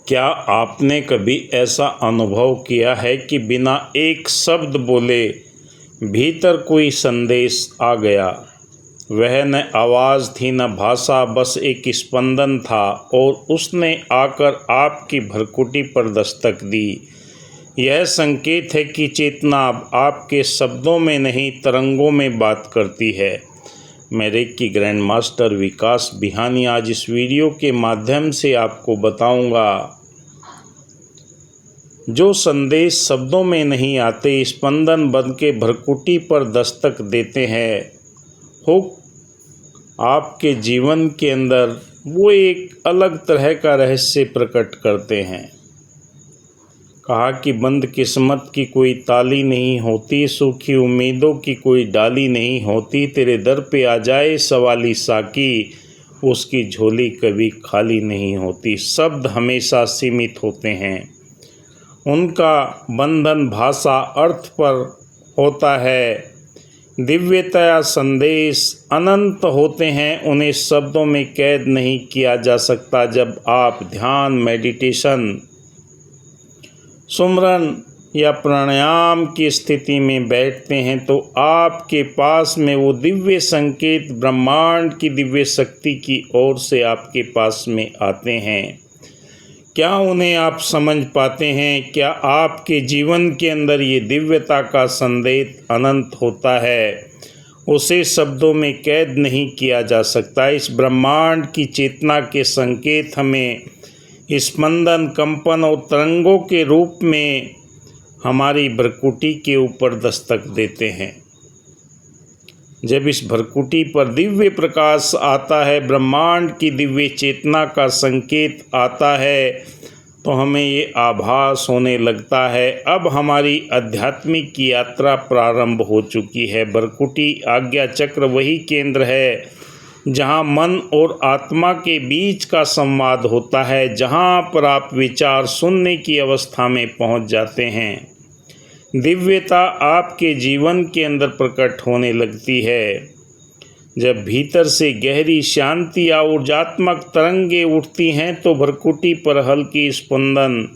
क्या आपने कभी ऐसा अनुभव किया है कि बिना एक शब्द बोले भीतर कोई संदेश आ गया? वह न आवाज़ थी न भाषा, बस एक स्पंदन था और उसने आकर आपकी भ्रुकुटी पर दस्तक दी। यह संकेत है कि चेतना अब आपके शब्दों में नहीं, तरंगों में बात करती है। मैं रेकी ग्रैंड मास्टर विकास बिहानी आज इस वीडियो के माध्यम से आपको बताऊंगा, जो संदेश शब्दों में नहीं आते, स्पंदन बन के भ्रुकुटी पर दस्तक देते हैं, हुक आपके जीवन के अंदर वो एक अलग तरह का रहस्य प्रकट करते हैं। कहा कि बंद किस्मत की कोई ताली नहीं होती, सूखी उम्मीदों की कोई डाली नहीं होती, तेरे दर पे आ जाए सवाली साकी, उसकी झोली कभी खाली नहीं होती। शब्द हमेशा सीमित होते हैं, उनका बंधन भाषा अर्थ पर होता है। दिव्यता संदेश अनंत होते हैं, उन्हें शब्दों में कैद नहीं किया जा सकता। जब आप ध्यान, मेडिटेशन, सुमरन या प्राणायाम की स्थिति में बैठते हैं तो आपके पास में वो दिव्य संकेत ब्रह्मांड की दिव्य शक्ति की ओर से आपके पास में आते हैं। क्या उन्हें आप समझ पाते हैं? क्या आपके जीवन के अंदर ये दिव्यता का संदेश अनंत होता है? उसे शब्दों में कैद नहीं किया जा सकता। इस ब्रह्मांड की चेतना के संकेत हमें स्पंदन, कंपन और तरंगों के रूप में हमारी भ्रुकुटी के ऊपर दस्तक देते हैं। जब इस भ्रुकुटी पर दिव्य प्रकाश आता है, ब्रह्मांड की दिव्य चेतना का संकेत आता है, तो हमें ये आभास होने लगता है अब हमारी आध्यात्मिक यात्रा प्रारंभ हो चुकी है। भ्रुकुटी आज्ञा चक्र वही केंद्र है जहाँ मन और आत्मा के बीच का संवाद होता है, जहाँ पर आप विचार सुनने की अवस्था में पहुँच जाते हैं। दिव्यता आपके जीवन के अंदर प्रकट होने लगती है जब भीतर से गहरी शांति या ऊर्जात्मक तरंगे उठती हैं, तो भ्रुकुटी पर हल्की स्पंदन,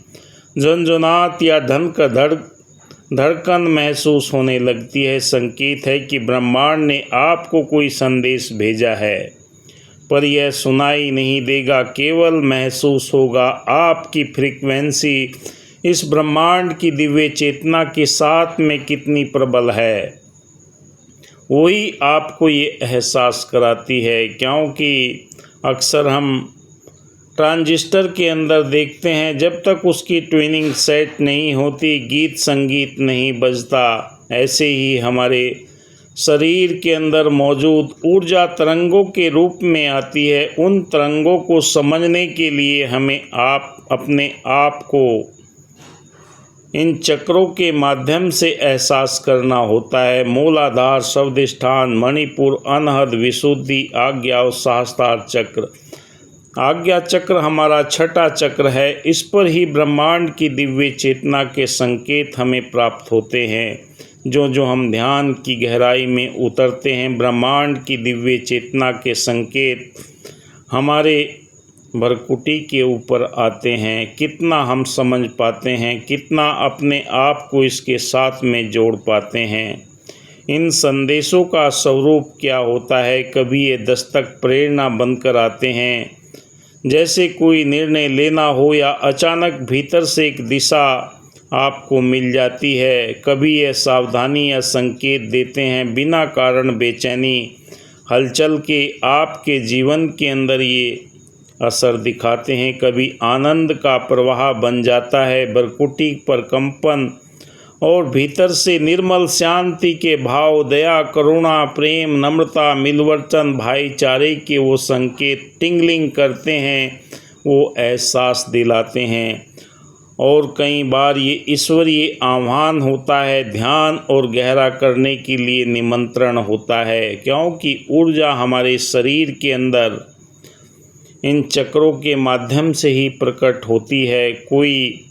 झुनझुनाहट या धड़कन महसूस होने लगती है। संकेत है कि ब्रह्मांड ने आपको कोई संदेश भेजा है, पर यह सुनाई नहीं देगा, केवल महसूस होगा। आपकी फ्रीक्वेंसी इस ब्रह्मांड की दिव्य चेतना के साथ में कितनी प्रबल है, वही आपको ये एहसास कराती है। क्योंकि अक्सर हम ट्रांजिस्टर के अंदर देखते हैं, जब तक उसकी ट्यूनिंग सेट नहीं होती, गीत संगीत नहीं बजता। ऐसे ही हमारे शरीर के अंदर मौजूद ऊर्जा तरंगों के रूप में आती है। उन तरंगों को समझने के लिए हमें अपने आप को इन चक्रों के माध्यम से एहसास करना होता है। मूलाधार, स्वादिष्ठान, मणिपुर, अनहद, विशुद्धि, आज्ञा और सहस्त्रार चक्र। आज्ञा चक्र हमारा छठा चक्र है। इस पर ही ब्रह्मांड की दिव्य चेतना के संकेत हमें प्राप्त होते हैं। जो हम ध्यान की गहराई में उतरते हैं, ब्रह्मांड की दिव्य चेतना के संकेत हमारे भ्रुकुटी के ऊपर आते हैं। कितना हम समझ पाते हैं, कितना अपने आप को इसके साथ में जोड़ पाते हैं। इन संदेशों का स्वरूप क्या होता है? कभी ये दस्तक प्रेरणा बनकर आते हैं, जैसे कोई निर्णय लेना हो, या अचानक भीतर से एक दिशा आपको मिल जाती है। कभी ये सावधानी या संकेत देते हैं, बिना कारण बेचैनी, हलचल के आपके जीवन के अंदर ये असर दिखाते हैं। कभी आनंद का प्रवाह बन जाता है, भ्रुकुटी पर कंपन और भीतर से निर्मल शांति के भाव, दया, करुणा, प्रेम, नम्रता, मिलवर्तन, भाईचारे के वो संकेत टिंगलिंग करते हैं, वो एहसास दिलाते हैं। और कई बार ये ईश्वरीय आह्वान होता है, ध्यान और गहरा करने के लिए निमंत्रण होता है। क्योंकि ऊर्जा हमारे शरीर के अंदर इन चक्रों के माध्यम से ही प्रकट होती है। कोई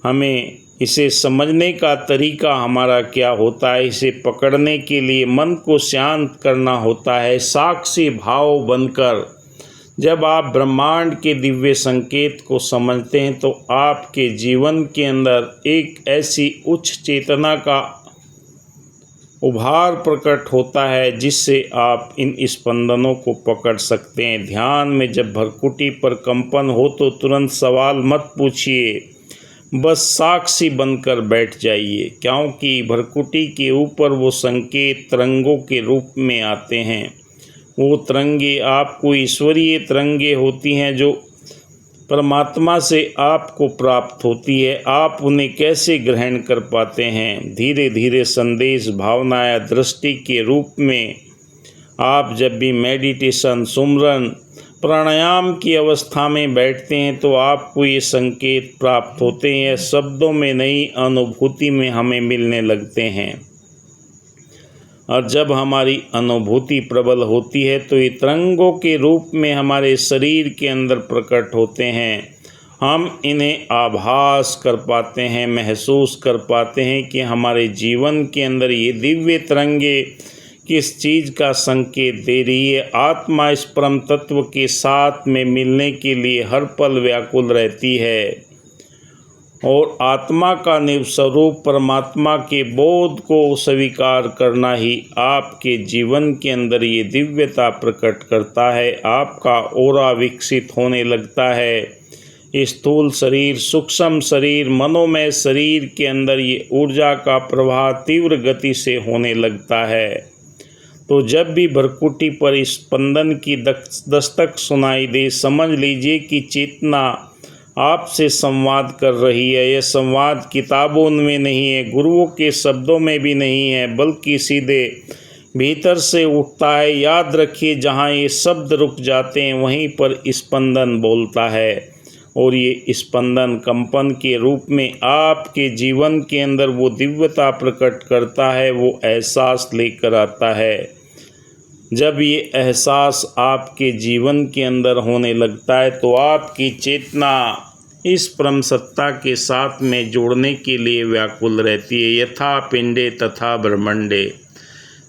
हमें इसे समझने का तरीका हमारा क्या होता है, इसे पकड़ने के लिए मन को शांत करना होता है। साक्षी भाव बनकर जब आप ब्रह्मांड के दिव्य संकेत को समझते हैं तो आपके जीवन के अंदर एक ऐसी उच्च चेतना का उभार प्रकट होता है जिससे आप इन स्पंदनों को पकड़ सकते हैं। ध्यान में जब भ्रकुटी पर कंपन हो तो तुरंत सवाल मत पूछिए, बस साक्षी बनकर बैठ जाइए, क्योंकि भ्रकुटी के ऊपर वो संकेत तरंगों के रूप में आते हैं। वो तरंगे आपको ईश्वरीय तरंगे होती हैं जो परमात्मा से आपको प्राप्त होती है। आप उन्हें कैसे ग्रहण कर पाते हैं? धीरे धीरे संदेश, भावना या दृष्टि के रूप में आप जब भी मेडिटेशन, सुमरन, प्राणायाम की अवस्था में बैठते हैं तो आपको ये संकेत प्राप्त होते हैं। शब्दों में नहीं, अनुभूति में हमें मिलने लगते हैं। और जब हमारी अनुभूति प्रबल होती है तो ये तरंगों के रूप में हमारे शरीर के अंदर प्रकट होते हैं। हम इन्हें आभास कर पाते हैं, महसूस कर पाते हैं कि हमारे जीवन के अंदर ये दिव्य तरंगे किस चीज़ का संकेत दे रही है। आत्मा इस परम तत्व के साथ में मिलने के लिए हर पल व्याकुल रहती है और आत्मा का निजस्वरूप परमात्मा के बोध को स्वीकार करना ही आपके जीवन के अंदर ये दिव्यता प्रकट करता है। आपका ओरा विकसित होने लगता है। स्थूल शरीर, सूक्ष्म शरीर, मनोमय शरीर के अंदर ये ऊर्जा का प्रवाह तीव्र गति से होने लगता है। तो जब भी भ्रकुटी पर स्पंदन की दस्तक सुनाई दे, समझ लीजिए कि चेतना आपसे संवाद कर रही है। यह संवाद किताबों में नहीं है, गुरुओं के शब्दों में भी नहीं है, बल्कि सीधे भीतर से उठता है। याद रखिए, जहाँ ये शब्द रुक जाते हैं वहीं पर स्पंदन बोलता है और ये स्पंदन कंपन के रूप में आपके जीवन के अंदर वो दिव्यता प्रकट करता है, वो एहसास लेकर आता है। जब ये एहसास आपके जीवन के अंदर होने लगता है तो आपकी चेतना इस परम सत्ता के साथ में जोड़ने के लिए व्याकुल रहती है। यथा पिंडे तथा ब्रह्मंडे,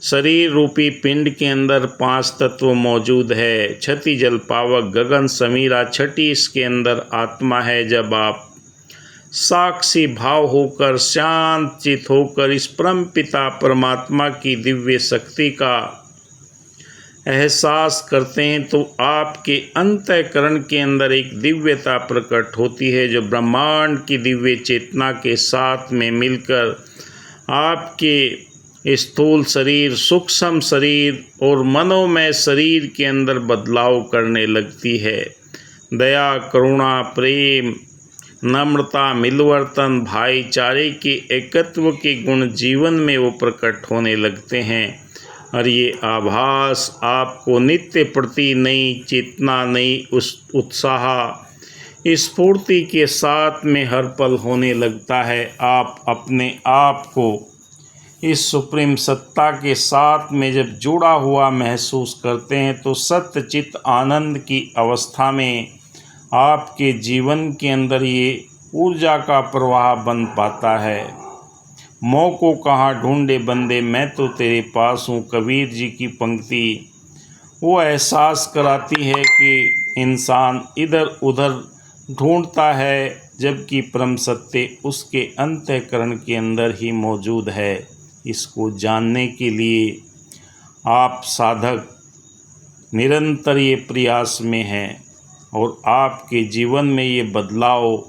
शरीर रूपी पिंड के अंदर 5 तत्व मौजूद है। क्षति, जल, पावक, गगन, समीरा। छठी इसके अंदर आत्मा है। जब आप साक्षी भाव होकर, शांत चित होकर इस परम पिता परमात्मा की दिव्य शक्ति का एहसास करते हैं तो आपके अंतःकरण के अंदर एक दिव्यता प्रकट होती है जो ब्रह्मांड की दिव्य चेतना के साथ में मिलकर आपके स्थूल शरीर, सूक्ष्म शरीर और मनोमय शरीर के अंदर बदलाव करने लगती है। दया, करुणा, प्रेम, नम्रता, मिलवर्तन, भाईचारे के एकत्व के गुण जीवन में वो प्रकट होने लगते हैं और ये आभास आपको नित्य प्रति नई चेतना, नई उत्साह, स्फूर्ति के साथ में हर पल होने लगता है। आप अपने आप को इस सुप्रीम सत्ता के साथ में जब जुड़ा हुआ महसूस करते हैं तो सत्यचित आनंद की अवस्था में आपके जीवन के अंदर ये ऊर्जा का प्रवाह बन पाता है। मोह को कहाँ ढूंढे बंदे, मैं तो तेरे पास हूँ, कबीर जी की पंक्ति वो एहसास कराती है कि इंसान इधर उधर ढूंढता है जबकि परम सत्य उसके अंतःकरण के अंदर ही मौजूद है। इसको जानने के लिए आप साधक निरंतर ये प्रयास में हैं और आपके जीवन में ये बदलाव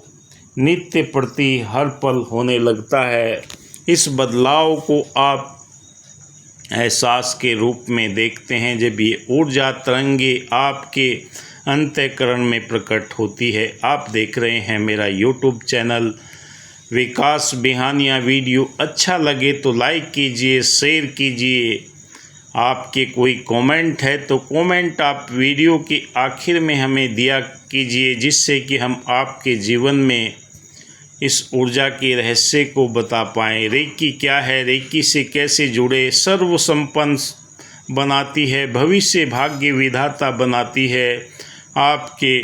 नित्य प्रति हर पल होने लगता है। इस बदलाव को आप एहसास के रूप में देखते हैं जब ये ऊर्जा तरंगे आपके अंतःकरण में प्रकट होती है। आप देख रहे हैं मेरा यूट्यूब चैनल विकास बिहानिया। वीडियो अच्छा लगे तो लाइक कीजिए, शेयर कीजिए। आपके कोई कमेंट है तो कमेंट आप वीडियो के आखिर में हमें दिया कीजिए, जिससे कि हम आपके जीवन में इस ऊर्जा के रहस्य को बता पाएँ। रेकी क्या है, रेकी से कैसे जुड़े, सर्व संपन्न बनाती है, भविष्य भाग्य विधाता बनाती है। आपके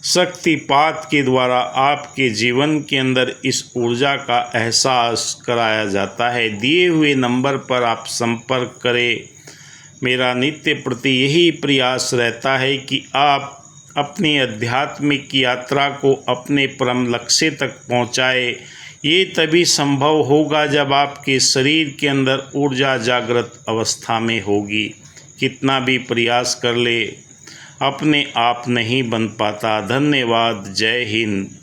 शक्तिपात के द्वारा आपके जीवन के अंदर इस ऊर्जा का एहसास कराया जाता है। दिए हुए नंबर पर आप संपर्क करें। मेरा नित्य प्रति यही प्रयास रहता है कि आप अपनी आध्यात्मिक यात्रा को अपने परम लक्ष्य तक पहुँचाए। ये तभी संभव होगा जब आपके शरीर के अंदर ऊर्जा जागृत अवस्था में होगी। कितना भी प्रयास कर ले, अपने आप नहीं बन पाता। धन्यवाद। जय हिंद।